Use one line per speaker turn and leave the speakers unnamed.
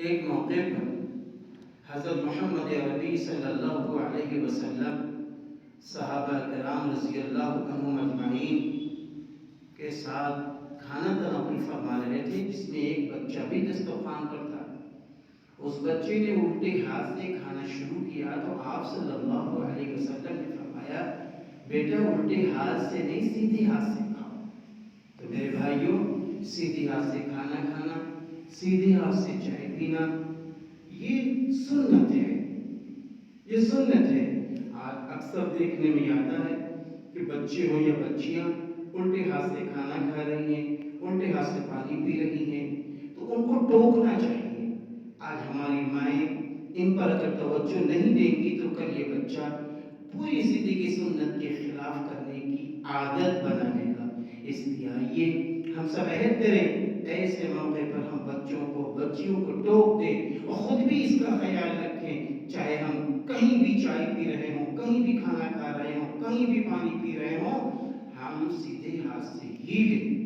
ایک موقع پر حضرت محمد عربی صلی اللہ علیہ وسلم صحابہ کرام رضی اللہ عنہم اجمعین کے ساتھ کھانا تناول فرما رہے تھے، جس میں ایک بچہ بھی دسترخوان پر تھا۔ اس بچے نے الٹے ہاتھ سے کھانا شروع کیا تو آپ صلی اللہ علیہ وسلم نے فرمایا، بیٹا الٹے ہاتھ سے نہیں، سیدھے ہاتھ سے کھاؤ۔ تو میرے بھائیوں، سیدھے ہاتھ سے کھانا کھانا، سیدھے ہاتھ سے چائے پینا، یہ سنت ہے، یہ سنت ہے۔ آج اکثر دیکھنے میں آتا ہے کہ بچے ہوں یا بچیاں الٹے ہاتھ سے کھانا کھا رہی ہیں، الٹے ہاتھ سے پانی پی رہی ہیں، تو ان کو ٹوکنا چاہیے۔ آج ہماری مائیں ان پر اگر توجہ نہیں دیں گی تو کل یہ بچہ پوری زندگی سنت کے خلاف کرنے کی عادت بنا لے گا۔ اس لیے آئیے ہم سب عہد کریں، ایسے موقع پر ہم بچوں کو، بچیوں کو ٹوک دیں اور خود بھی اس کا خیال رکھیں، چاہے ہم کہیں بھی چائے پی رہے ہوں، کہیں بھی کھانا کھا رہے ہوں، کہیں بھی پانی پی رہے ہوں، ہم سیدھے ہاتھ سے ہی لیں۔